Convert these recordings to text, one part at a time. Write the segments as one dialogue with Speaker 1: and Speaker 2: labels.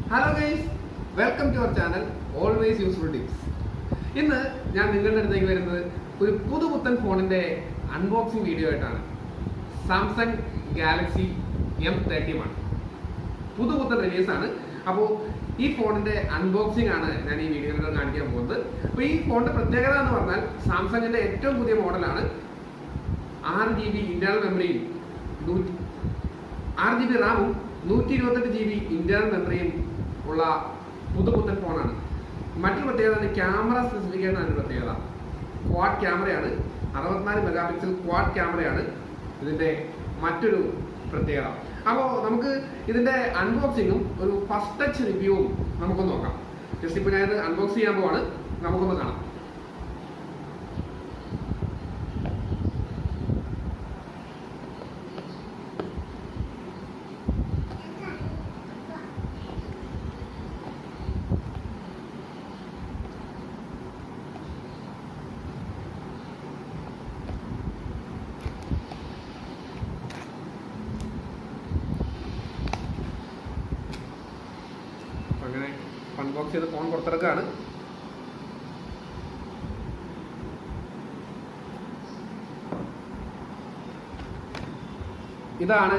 Speaker 1: Hello guys, welcome to our channel always useful tips. ഇന്ന് ഞാൻ നിങ്ങളുടെ അടുത്തേക്ക് വരുന്നത് ഒരു പുതുപുത്തൻ ഫോണിന്റെ അൺബോക്സിംഗ് വീഡിയോ ആയിട്ടാണ്. സാംസങ് ഗാലക്സി M31 പുതുപുത്തൻ റിലീസാണ്. അപ്പോൾ ഈ ഫോണിന്റെ അൺബോക്സിംഗ് ആണ് ഞാൻ ഈ വീഡിയോയിൽ കാണിക്കാൻ പോകുന്നത്. അപ്പോൾ ഈ ഫോണിന്റെ പ്രത്യേകത എന്ന് പറഞ്ഞാൽ സാംസങ്ങിന്റെ ഏറ്റവും പുതിയ മോഡലാണ്. 6GB ഇന്റേണൽ മെമ്മറിയും 6GB റാമും 128GB ഇന്റേണൽ മെമ്മറിയും ഉള്ള പുതുപുത്തൻ ഫോണാണ്. മറ്റൊരു പ്രത്യേകത ക്യാമറ സ്പെസിഫിക്കേഷൻ ആണ്. പ്രത്യേകത ക്വാഡ് ക്യാമറയാണ്. 64 മെഗാപിക്സൽ ക്വാഡ് ക്യാമറയാണ് ഇതിന്റെ മറ്റൊരു പ്രത്യേകത. അപ്പോൾ നമുക്ക് ഇതിന്റെ അൺബോക്സിങ്ങും ഒരു ഫസ്റ്റ് ടച്ച് റിവ്യൂവും നമുക്കൊന്ന് നോക്കാം. ജസ്റ്റ് ഇപ്പോൾ ഞാനിത് അൺബോക്സ് ചെയ്യാൻ പോവാണ്. നമുക്കൊന്ന് കാണാം. അങ്ങനെ അൺബോക്സ് ചെയ്ത് ഫോൺ പുറത്തിറക്കാണ്. ഇതാണ്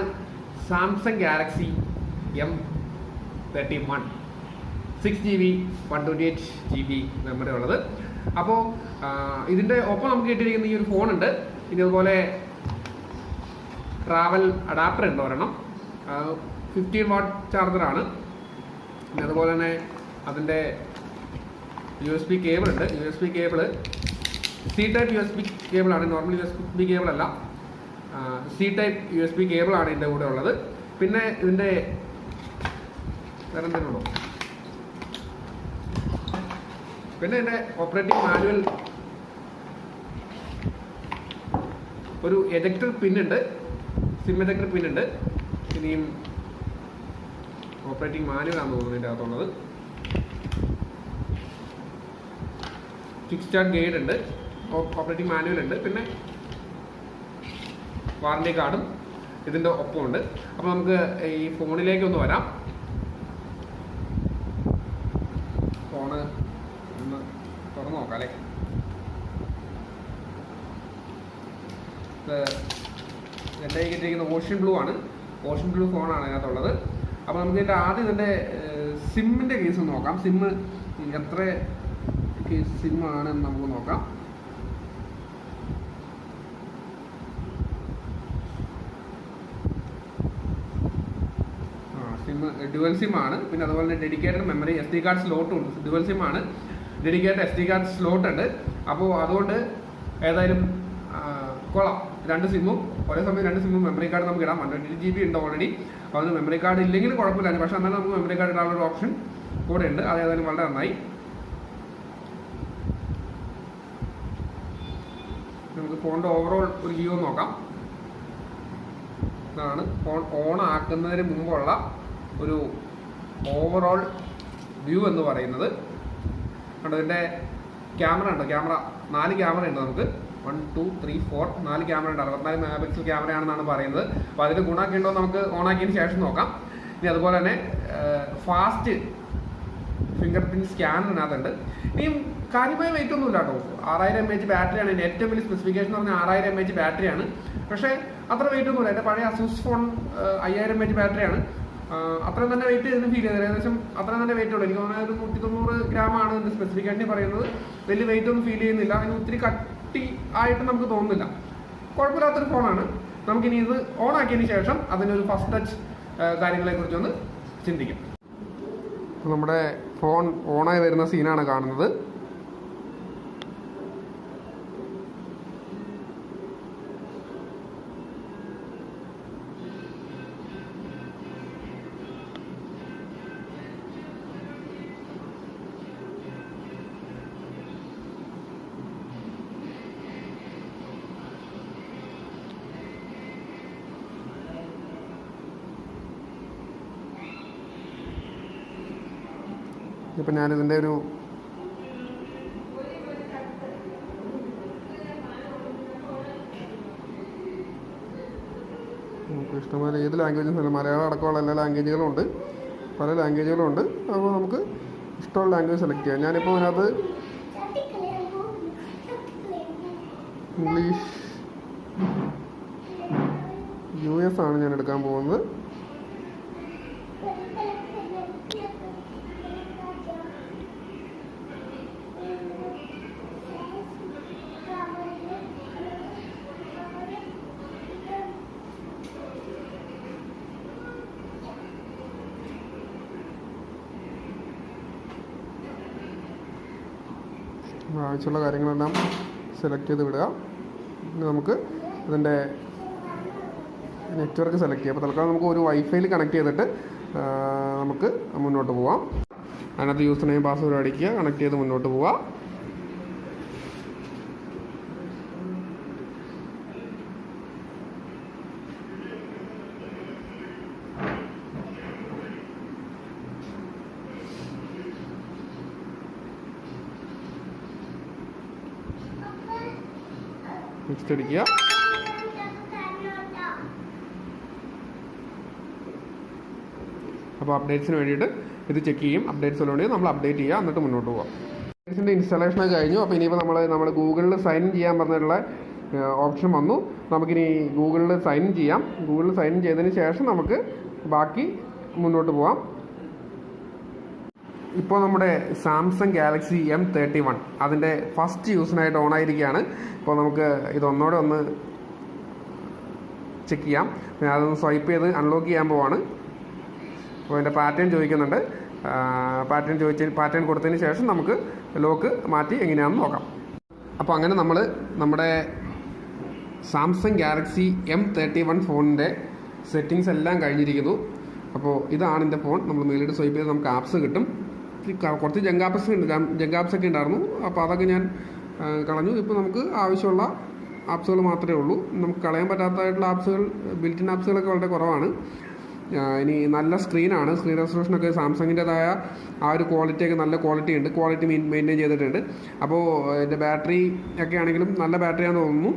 Speaker 1: Samsung Galaxy M31 6GB 128GB memory ഉള്ളത്. അപ്പോൾ ഇതിൻ്റെ ഒപ്പം നമുക്ക് കിട്ടിയിരിക്കുന്ന ഈ ഒരു ഫോണുണ്ട്. ഇതുപോലെ ട്രാവൽ അഡാപ്റ്റർ ഉണ്ട് ഒരെണ്ണം. 15 വാട്ട് ചാർജറാണ്. പിന്നെ അതുപോലെ തന്നെ അതിൻ്റെ USB കേബിൾ ഉണ്ട്. USB cable C type USB കേബിളാണ്. നോർമൽ USB കേബിൾ അല്ല, C ടൈപ്പ് USB കേബിളാണ് ഇതിൻ്റെ കൂടെ ഉള്ളത്. പിന്നെ ഇതിൻ്റെ വേറെ എന്തെങ്കിലും ഉണ്ടോ? പിന്നെ ഇതിൻ്റെ ഓപ്പറേറ്റിംഗ് മാനുവൽ, ഒരു എജക്ടർ പിന്നുണ്ട്, സിം എജക്ടർ പിന്നുണ്ട്. ഇനിയും ഓപ്പറേറ്റിംഗ് മാനുവൽ ആണെന്ന് തോന്നുന്നു ഇതിൻ്റെ അകത്തുള്ളത്. കിക്ക് സ്റ്റാർട്ട് ഗൈഡ് ഉണ്ട്, ഓപ്പറേറ്റിംഗ് മാനുവൽ ഉണ്ട്. പിന്നെ വാറണ്ടി കാർഡും ഇതിൻ്റെ ഒപ്പമുണ്ട്. അപ്പോൾ നമുക്ക് ഈ ഫോണിലേക്ക് ഒന്ന് വരാം. ഫോണ് ഒന്ന് തുറന്നു നോക്കാം അല്ലേ. എൻ്റെ കിട്ടിയിരിക്കുന്ന ഓഷ്യൻ ബ്ലൂ ആണ്. ഓഷ്യൻ ബ്ലൂ ഫോണാണ് അതിനകത്തുള്ളത്. അപ്പോൾ നമുക്ക് ഇതിൻ്റെ ആദ്യം ഇതിൻ്റെ സിമ്മിൻ്റെ കേസ് നോക്കാം. സിമ്മ് എത്ര സിമ്മാണെന്ന് നമുക്ക് നോക്കാം. സിമ്മ് ഡ്യുവൽ സിമ്മാണ്. പിന്നെ അതുപോലെ തന്നെ ഡെഡിക്കേറ്റഡ് മെമ്മറി SD കാർഡ് സ്ലോട്ടും ഉണ്ട്. ഡ്യുവൽ സിമ്മാണ്, ഡെഡിക്കേറ്റഡ് SD കാർഡ് സ്ലോട്ട് ഉണ്ട്. അപ്പോൾ അതുകൊണ്ട് ഏതായാലും കൊള്ളാം. രണ്ട് സിമ്മും ഒരേ സമയം രണ്ട് സിമ്മും മെമ്മറി കാർഡ് നമുക്ക് ഇടാം. 128GB ഉണ്ട് ഓൾറെഡി. അപ്പോൾ അത് മെമ്മറി കാർഡ് ഇല്ലെങ്കിൽ കുഴപ്പമില്ല. പക്ഷേ എന്നാലും നമുക്ക് മെമ്മറി കാർഡ് ഇടാനുള്ള ഒരു ഓപ്ഷൻ കൂടെ ഉണ്ട്. അത് ഏതായാലും വളരെ നന്നായി. നമുക്ക് ഫോണിൻ്റെ ഓവറോൾ ഒരു വ്യൂ നോക്കാം. ഇതാണ് ഫോൺ ഓൺ ആക്കുന്നതിന് മുമ്പുള്ള ഒരു ഓവറോൾ വ്യൂ എന്ന് പറയുന്നത്. കണ്ടോ, ഇതിൻ്റെ ക്യാമറ ഉണ്ട്. ക്യാമറ 4 ക്യാമറ ഉണ്ട് നമുക്ക്. 1 2 3 4 4 ക്യാമറ ഉണ്ട്. 64 മെഗാപിക്സൽ ക്യാമറയാണെന്നാണ് പറയുന്നത്. അപ്പോൾ അതിന് ഗുണമൊക്കെ ഉണ്ടോ നമുക്ക് ഓണാക്കിയതിന് ശേഷം നോക്കാം. ഇനി അതുപോലെ തന്നെ ഫാസ്റ്റ് ഫിംഗർ പ്രിൻറ്റ് സ്കാനറിനകത്തുണ്ട്. ഇനിയും കാര്യമായ വെയിറ്റ് ഒന്നുമില്ല കേട്ടോ. 6000 mAh ബാറ്ററിയാണ്. ഇതിൻ്റെ ഏറ്റവും വലിയ സ്പെസിഫിക്കേഷൻ എന്ന് പറഞ്ഞാൽ 6000 mAh ബാറ്ററിയാണ്. പക്ഷേ അത്ര വെയിറ്റ് ഒന്നുമില്ല. എൻ്റെ പഴയ അസൂസ് ഫോൺ 5000 mAh ബാറ്ററിയാണ്. അത്രയും തന്നെ വെയിറ്റ് ഇതിന് ഫീൽ ചെയ്തത്. ഏകദേശം അത്രയും തന്നെ വെയിറ്റ് ഉള്ളൂ. എനിക്ക് തോന്നുന്നത് ഒരു 190 ഗ്രാമാണ് ഇതിൻ്റെ സ്പെസിഫിക്കേഷൻ പറയുന്നത്. വലിയ വെയിറ്റ് ഒന്നും ഫീൽ ചെയ്യുന്നില്ല. അതിന് ഒത്തിരി കട്ടി ആയിട്ട് നമുക്ക് തോന്നുന്നില്ല. കുഴപ്പമില്ലാത്തൊരു ഫോണാണ്. നമുക്കിനി ഇത് ഓൺ ആക്കിയതിന് ശേഷം അതിനൊരു ഫസ്റ്റ് ടച്ച് കാര്യങ്ങളെക്കുറിച്ചൊന്ന് ചിന്തിക്കും. നമ്മുടെ ഫോൺ ഓണായി വരുന്ന സീനാണ് കാണുന്നത്. ഇപ്പം ഞാനിതിൻ്റെ ഒരു നമുക്ക് ഇഷ്ടംപോലെ ഏത് ലാംഗ്വേജും മലയാളം അടക്കമുള്ള എല്ലാ ലാംഗ്വേജുകളും ഉണ്ട്. പല ലാംഗ്വേജുകളും ഉണ്ട്. അപ്പോൾ നമുക്ക് ഇഷ്ടമുള്ള ലാംഗ്വേജ് സെലക്ട് ചെയ്യാം. ഞാനിപ്പോൾ അതിനകത്ത് ഇംഗ്ലീഷ് US ആണ് ഞാൻ എടുക്കാൻ പോകുന്നത്. ആവശ്യമുള്ള കാര്യങ്ങളെല്ലാം സെലക്ട് ചെയ്ത് വിടുക. പിന്നെ നമുക്ക് ഇതിൻ്റെ നെറ്റ്വർക്ക് സെലക്ട് ചെയ്യാം. അപ്പോൾ തൽക്കാലം നമുക്ക് ഒരു വൈഫൈയിൽ കണക്ട് ചെയ്തിട്ട് നമുക്ക് മുന്നോട്ട് പോവാം. അതിനകത്ത് യൂസർ നെയിം പാസ്വേഡ് അടിക്കുക, കണക്ട് ചെയ്ത് മുന്നോട്ട് പോവാം. നെക്സ്റ്റ് അടിക്കുക. അപ്പോൾ അപ്ഡേറ്റ്സിന് വേണ്ടിയിട്ട് ഇത് ചെക്ക് ചെയ്യും. അപ്ഡേറ്റ്സ് ഉള്ളതുകൊണ്ട് നമ്മൾ അപ്ഡേറ്റ് ചെയ്യുക, എന്നിട്ട് മുന്നോട്ട് പോകാം. അപ്ഡേറ്റ്സിൻ്റെ ഇൻസ്റ്റാളേഷനൊക്കെ കഴിഞ്ഞു. അപ്പോൾ ഇനിയിപ്പോൾ നമ്മൾ ഗൂഗിളിൽ സൈൻ ഇൻ ചെയ്യാൻ പറഞ്ഞിട്ടുള്ള ഓപ്ഷൻ വന്നു. നമുക്കിനി ഗൂഗിളിൽ സൈൻ ഇൻ ചെയ്യാം. ഗൂഗിളിൽ സൈൻ ഇൻ ചെയ്തതിന് ശേഷം നമുക്ക് ബാക്കി മുന്നോട്ട് പോകാം. ഇപ്പോൾ നമ്മുടെ സാംസങ് ഗാലക്സി M31 അതിൻ്റെ ഫസ്റ്റ് യൂസിനായിട്ട് ഓണായിരിക്കുകയാണ്. ഇപ്പോൾ നമുക്ക് ഇതൊന്നോടെ ഒന്ന് ചെക്ക് ചെയ്യാം. പിന്നെ അതൊന്ന് സ്വൈപ്പ് ചെയ്ത് അൺലോക്ക് ചെയ്യാൻ പോവാണ്. അപ്പോൾ അതിൻ്റെ പാറ്റേൺ ചോദിക്കുന്നുണ്ട്. പാറ്റേൺ കൊടുത്തതിന് ശേഷം നമുക്ക് ലോക്ക് മാറ്റി എങ്ങനെയാണെന്ന് നോക്കാം. അപ്പോൾ അങ്ങനെ നമ്മൾ നമ്മുടെ സാംസങ് ഗാലക്സി M31 ഫോണിൻ്റെ സെറ്റിങ്സ് എല്ലാം കഴിഞ്ഞിരിക്കുന്നു. അപ്പോൾ ഇതാണ് എൻ്റെ ഫോൺ. നമ്മൾ മേലിട്ട് സ്വൈപ്പ് ചെയ്ത് നമുക്ക് ആപ്സ് കിട്ടും. കുറച്ച് ജങ്കാപ്സ് ഒക്കെ ഉണ്ടായിരുന്നു. അപ്പോൾ അതൊക്കെ ഞാൻ കളഞ്ഞു. ഇപ്പോൾ നമുക്ക് ആവശ്യമുള്ള ആപ്സുകൾ മാത്രമേ ഉള്ളൂ. നമുക്ക് കളയാൻ പറ്റാത്തതായിട്ടുള്ള ആപ്സുകൾ, ബിൽറ്റിൻ ആപ്സുകളൊക്കെ വളരെ കുറവാണ്. ഇനി നല്ല സ്ക്രീനാണ്. സ്ക്രീൻ റെസൊല്യൂഷനൊക്കെ സാംസങ്ങിൻ്റെതായ ആ ഒരു ക്വാളിറ്റിയൊക്കെ നല്ല ക്വാളിറ്റി ഉണ്ട്. ക്വാളിറ്റി മെയിൻറ്റെയിൻ ചെയ്തിട്ടുണ്ട്. അപ്പോൾ ഇതിൻ്റെ ബാറ്ററി ഒക്കെ ആണെങ്കിലും നല്ല ബാറ്ററിയാണെന്ന് തോന്നുന്നു.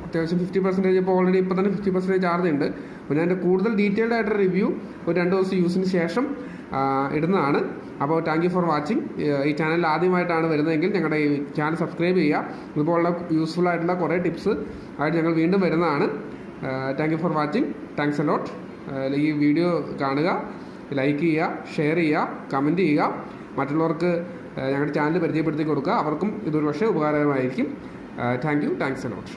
Speaker 1: അത്യാവശ്യം 50% ഇപ്പോൾ ഓൾറെഡി ഇപ്പോൾ തന്നെ 50% ചാർജ് ഉണ്ട്. അപ്പോൾ ഞാൻ കൂടുതൽ ഡീറ്റെയിൽഡ് ആയിട്ടൊരു റിവ്യൂ ഒരു 2 ദിവസം യൂസിന് ശേഷം ഇടുന്നതാണ്. അപ്പോൾ താങ്ക് യു ഫോർ വാച്ചിങ്. ഈ ചാനൽ ആദ്യമായിട്ടാണ് വരുന്നതെങ്കിൽ ഞങ്ങളുടെ ഈ ചാനൽ സബ്സ്ക്രൈബ് ചെയ്യുക. ഇതുപോലുള്ള യൂസ്ഫുൾ ആയിട്ടുള്ള കുറേ ടിപ്സ് ആയിട്ട് ഞങ്ങൾ വീണ്ടും വരുന്നതാണ്. Thank you for watching. Thanks a lot. ഈ വീഡിയോ കാണുക, ലൈക്ക് ചെയ്യുക, ഷെയർ ചെയ്യുക, കമൻറ്റ് ചെയ്യുക. മറ്റുള്ളവർക്ക് ഞങ്ങളുടെ ചാനൽ പരിചയപ്പെടുത്തി കൊടുക്കുക. അവർക്കും ഇതൊരു പക്ഷേ ഉപകാരമായിരിക്കും. Thank you. Thanks a lot.